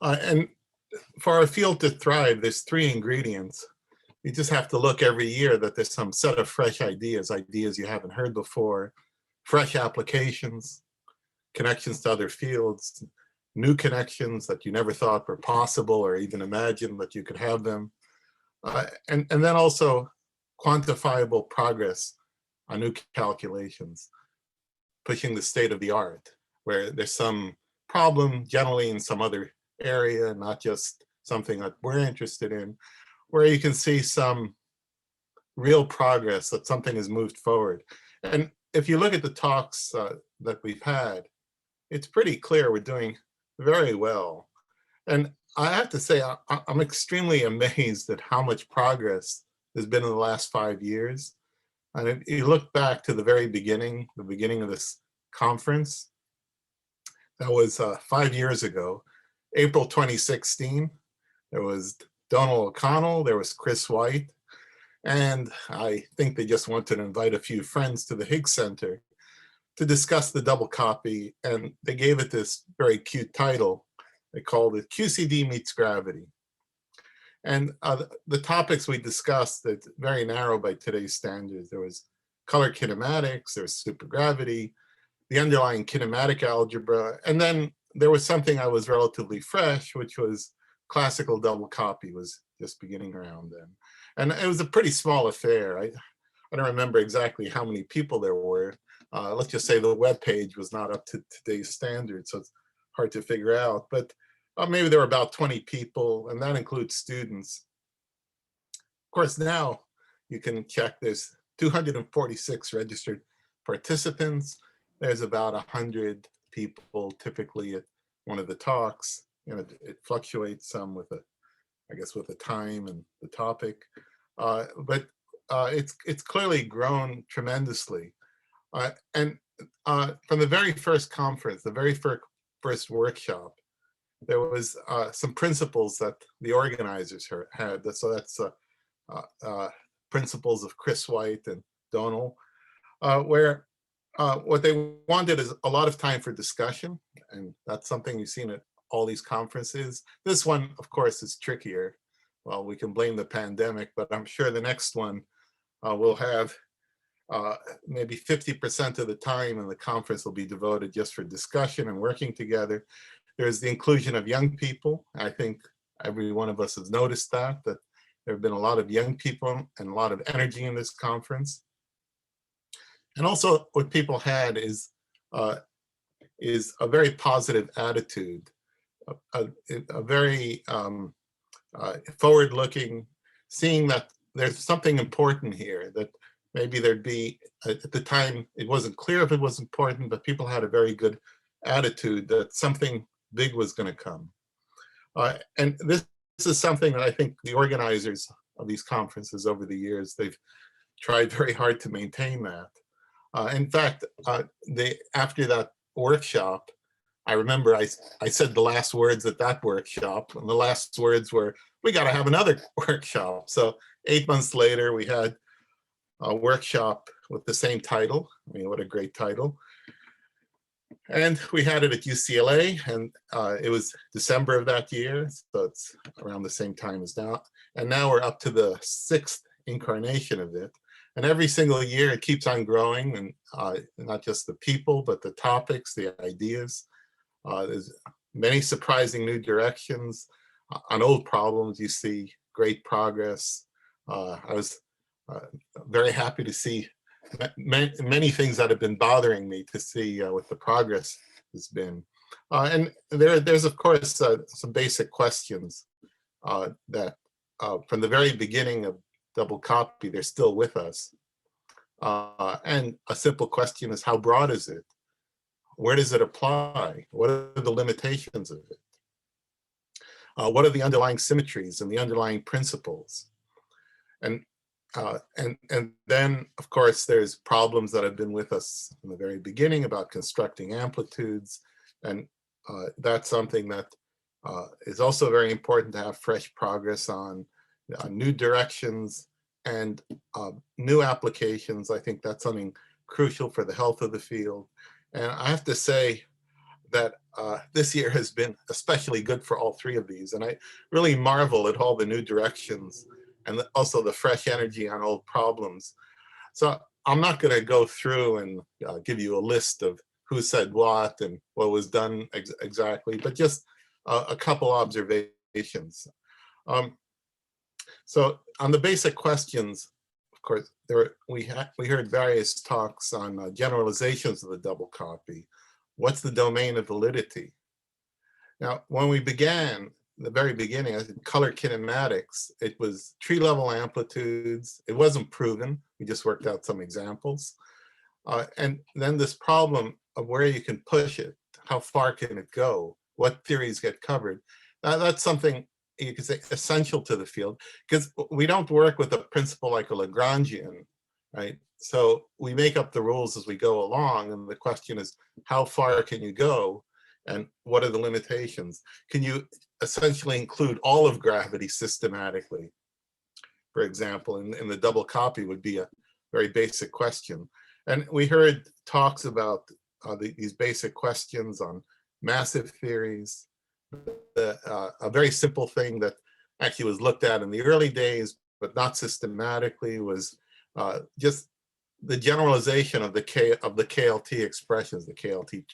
And for our field to thrive, there's three ingredients. You just have to look every year that there's some set of fresh ideas, ideas you haven't heard before, fresh applications, connections to other fields, new connections that you never thought were possible or even imagined that you could have them. And then also quantifiable progress on new calculations, pushing the state of the art, where there's some problem generally in some other area, not just something that we're interested in, where you can see some real progress, that something has moved forward. And if you look at the talks that we've had, it's pretty clear we're doing very well. And I have to say, I'm extremely amazed at how much progress there's been in the last 5 years. And if you look back to the very beginning, the beginning of this conference, that was 5 years ago, April 2016. There was Donald O'Connell, there was Chris White, and I think they just wanted to invite a few friends to the Higgs Center to discuss the double copy, and they gave it this very cute title. They called it QCD Meets Gravity. And the topics we discussed, it's very narrow by today's standards. There was color kinematics, there was supergravity, the underlying kinematic algebra, and then there was something that was relatively fresh, which was classical double copy, was just beginning around then. And it was a pretty small affair. I don't remember exactly how many people there were. Let's just say the web page was not up to today's standards, so it's hard to figure out. But maybe there were about 20 people, and that includes students. Of course, now you can check there's 246 registered participants. There's about 100 people typically at one of the talks. You know, it fluctuates some with I guess with the time and the topic, but it's clearly grown tremendously. And from the very first conference, the very first workshop, there was some principles that the organizers had. So that's principles of Chris White and Donald, where what they wanted is a lot of time for discussion, and that's something you've seen at all these conferences. This one, of course, is trickier. Well, we can blame the pandemic, but I'm sure the next one will have maybe 50% of the time in the conference will be devoted just for discussion and working together. There's the inclusion of young people. I think every one of us has noticed that there have been a lot of young people and a lot of energy in this conference. And also what people had is a very positive attitude, a very forward-looking, seeing that there's something important here, that maybe there'd be, at the time, it wasn't clear if it was important, but people had a very good attitude that something big was going to come. And this is something that I think the organizers of these conferences over the years, they've tried very hard to maintain that. In fact, after that workshop, I remember I said the last words at that workshop, and the last words were, we got to have another workshop. So 8 months later, we had a workshop with the same title. I mean, what a great title. And we had it at UCLA, and it was December of that year, so it's around the same time as now. And now we're up to the 6th incarnation of it. And every single year it keeps on growing, and not just the people, but the topics, the ideas. There's many surprising new directions. On old problems, you see great progress. I was very happy to see many things that have been bothering me, to see what the progress has been. And there's, of course, some basic questions that from the very beginning of double copy, they're still with us. And a simple question is, how broad is it? Where does it apply? What are the limitations of it? What are the underlying symmetries and the underlying principles? And then, of course, there's problems that have been with us from the very beginning about constructing amplitudes. And that's something that is also very important to have fresh progress on, new directions and new applications. I think that's something crucial for the health of the field. And I have to say that this year has been especially good for all three of these. And I really marvel at all the new directions and also the fresh energy on old problems. So I'm not going to go through and give you a list of who said what and what was done exactly, but just a couple observations. So on the basic questions, of course, we heard various talks on generalizations of the double copy. What's the domain of validity? Now, when we began, the very beginning, I said color kinematics, it was tree level amplitudes. It wasn't proven. We just worked out some examples. And then this problem of where you can push it, how far can it go? What theories get covered? That's something you could say essential to the field, because we don't work with a principle like a Lagrangian, right? So we make up the rules as we go along, and the question is, how far can you go, and what are the limitations? Can you essentially include all of gravity systematically? For example, in the double copy would be a very basic question. And we heard talks about these basic questions on massive theories. A very simple thing that actually was looked at in the early days, but not systematically, was just the generalization of the KLT expressions, the KLT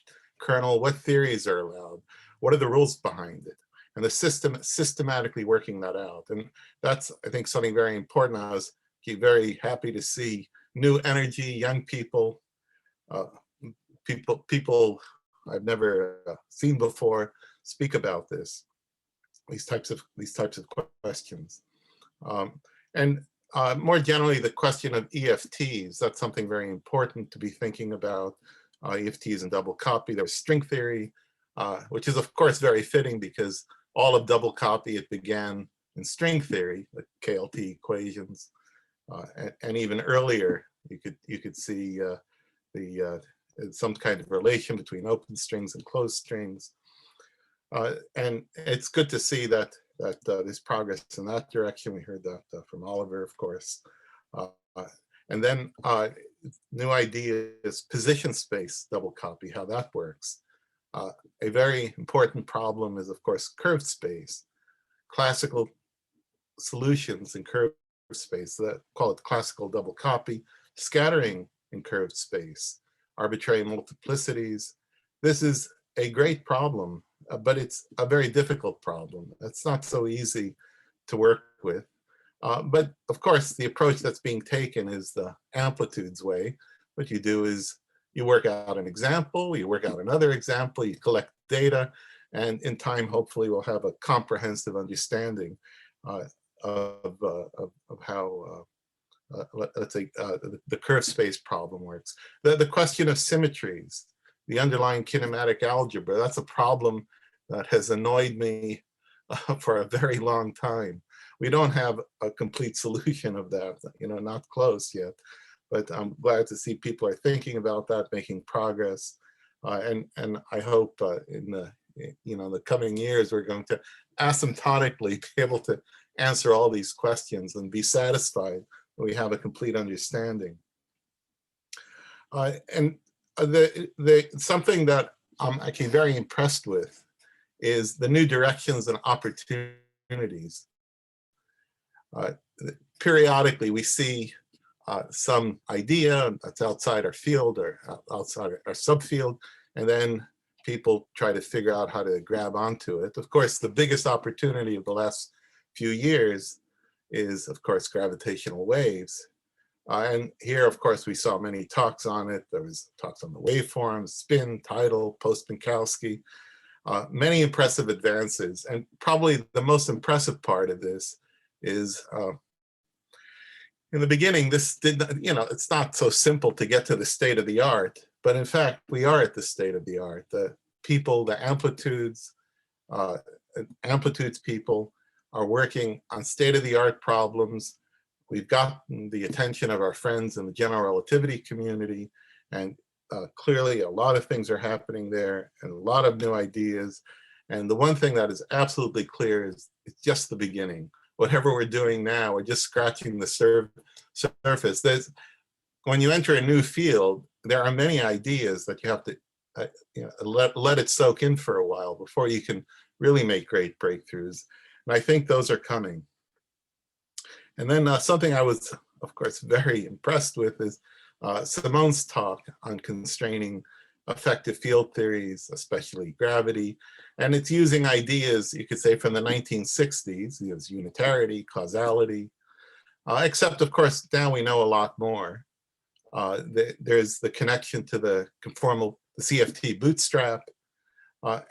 kernel. What theories are allowed? What are the rules behind it? And the system systematically working that out. And that's, I think, something very important. I was very happy to see new energy, young people, people I've never seen before speak about this, these types of questions. And more generally, the question of EFTs, that's something very important to be thinking about. EFTs and double copy, there's string theory, which is of course very fitting because all of double copy, it began in string theory, the KLT equations, and even earlier, you could see some kind of relation between open strings and closed strings. And it's good to see that there's progress in that direction. We heard that from Oliver, of course. And then new ideas, position space double copy, how that works. A very important problem is, of course, curved space. Classical solutions in curved space, that call it classical double copy, scattering in curved space, arbitrary multiplicities. This is a great problem, but it's a very difficult problem. It's not so easy to work with. But of course, the approach that's being taken is the amplitudes way. What you do is you work out an example, you work out another example, you collect data, and in time, hopefully, we'll have a comprehensive understanding of how, let's say, the curve space problem works. The question of symmetries, the underlying kinematic algebra, that's a problem that has annoyed me for a very long time. We don't have a complete solution of that, not close yet, but I'm glad to see people are thinking about that, making progress. And I hope in the coming years, we're going to asymptotically be able to answer all these questions and be satisfied when we have a complete understanding. And something that I'm actually very impressed with is the new directions and opportunities. Periodically, we see some idea that's outside our field or outside our subfield, and then people try to figure out how to grab onto it. Of course, the biggest opportunity of the last few years is, of course, gravitational waves. And here, of course, we saw many talks on it. There was talks on the waveforms, spin, tidal, post-Minkowski, many impressive advances. And probably the most impressive part of this is, in the beginning, this did not, it's not so simple to get to the state of the art, but in fact, we are at the state of the art. The people, the amplitudes people are working on state-of-the-art problems. We've gotten the attention of our friends in the general relativity community, and clearly a lot of things are happening there and a lot of new ideas. And the one thing that is absolutely clear is it's just the beginning. Whatever we're doing now, we're just scratching the surface. When you enter a new field, there are many ideas that you have to let it soak in for a while before you can really make great breakthroughs. And I think those are coming. And then something I was, of course, very impressed with is Simone's talk on constraining effective field theories, especially gravity. And it's using ideas, you could say, from the 1960s, unitarity, causality, except, of course, now we know a lot more. There's the connection to the conformal, the CFT bootstrap.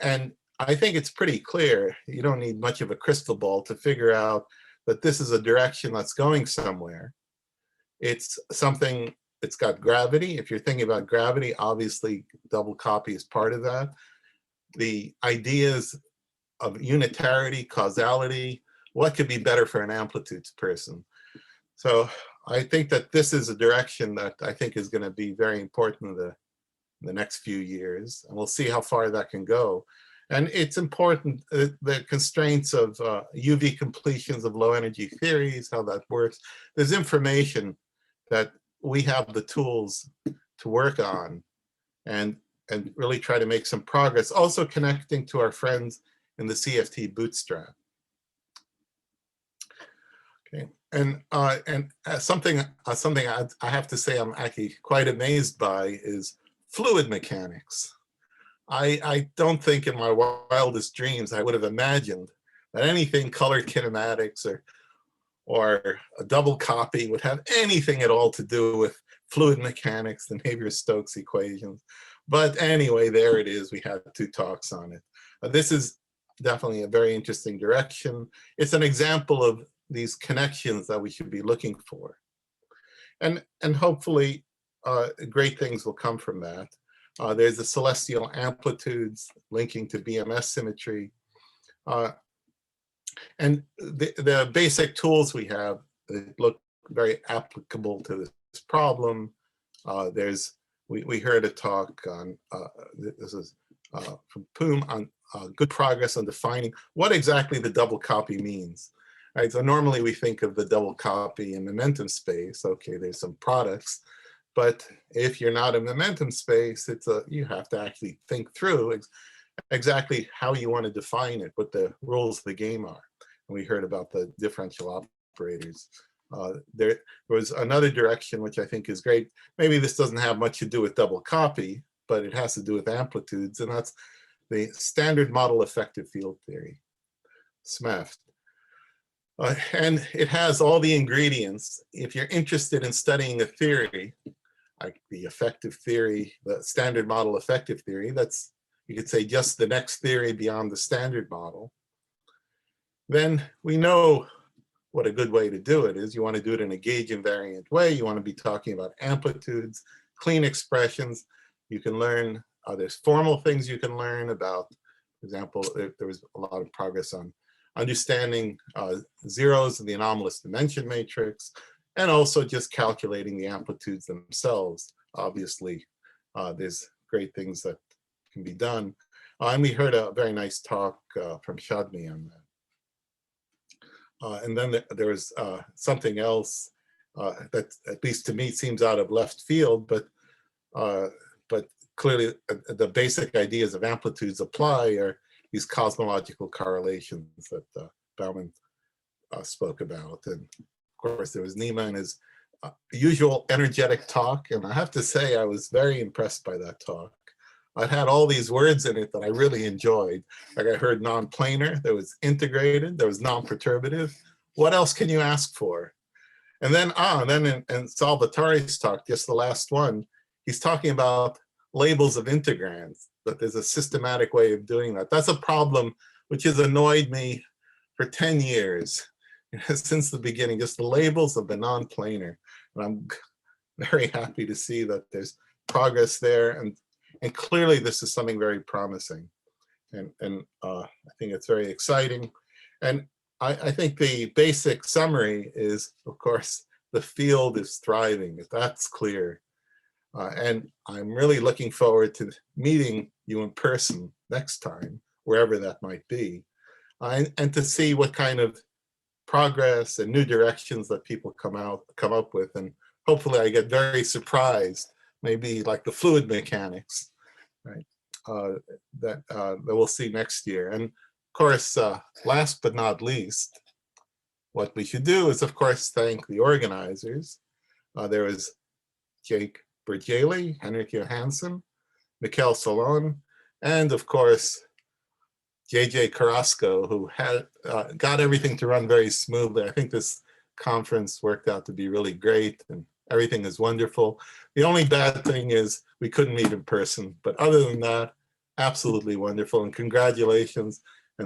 And I think it's pretty clear. You don't need much of a crystal ball to figure out that this is a direction that's going somewhere. It's something, it's got gravity. If you're thinking about gravity, obviously double copy is part of that. The ideas of unitarity, causality, what could be better for an amplitudes person? So I think that this is a direction that I think is going to be very important in the next few years, and we'll see how far that can go. And it's important, the constraints of UV completions of low energy theories, how that works. There's information that we have the tools to work on and really try to make some progress, also connecting to our friends in the CFT bootstrap. Okay, and something I have to say I'm actually quite amazed by is fluid mechanics. I don't think in my wildest dreams I would have imagined that anything colored kinematics or a double copy would have anything at all to do with fluid mechanics, the Navier-Stokes equations. But anyway, there it is. We had 2 talks on it. This is definitely a very interesting direction. It's an example of these connections that we should be looking for. And hopefully great things will come from that. There's the celestial amplitudes linking to BMS symmetry. And the basic tools we have look very applicable to this problem. We heard a talk on, this is from Poom, on good progress on defining what exactly the double copy means. Right, so normally we think of the double copy in momentum space. Okay, there's some products. But if you're not in momentum space, you have to actually think through exactly how you want to define it, what the rules of the game are. And we heard about the differential operators. There was another direction which I think is great. Maybe this doesn't have much to do with double copy, but it has to do with amplitudes, and that's the standard model effective field theory, SMEFT. And it has all the ingredients. If you're interested in studying a theory, like the effective theory, the standard model effective theory, that's, you could say, just the next theory beyond the standard model, then we know what a good way to do it is. You want to do it in a gauge invariant way. You want to be talking about amplitudes, clean expressions. You can learn, there's formal things you can learn about. For example, there was a lot of progress on understanding zeros in the anomalous dimension matrix, and also just calculating the amplitudes themselves. Obviously, there's great things that can be done. And we heard a very nice talk from Shadmi on that. And then there was something else that, at least to me, seems out of left field, but clearly the basic ideas of amplitudes apply are these cosmological correlations that Bauman spoke about. And of course, there was Nima and his usual energetic talk. And I have to say, I was very impressed by that talk. It had all these words in it that I really enjoyed. Like I heard non-planar, there was integrated, there was non-perturbative. What else can you ask for? And then in Salvatore's talk, just the last one, he's talking about labels of integrands, that there's a systematic way of doing that. That's a problem which has annoyed me for 10 years, since the beginning, just the labels of the non-planar. And I'm very happy to see that there's progress there. And clearly this is something very promising. And I think it's very exciting. And I think the basic summary is, of course, the field is thriving. That's clear. And I'm really looking forward to meeting you in person next time, wherever that might be, and to see what kind of progress and new directions that people come up with. And hopefully I get very surprised, maybe like the fluid mechanics. right? That we'll see next year. And of course, last but not least, what we should do is, of course, thank the organizers. There was Jake Bergeli, Henrik Johansson, Mikkel Salon, and of course, JJ Carrasco, who had got everything to run very smoothly. I think this conference worked out to be really great, and everything is wonderful. The only bad thing is we couldn't meet in person, but other than that, absolutely wonderful. And congratulations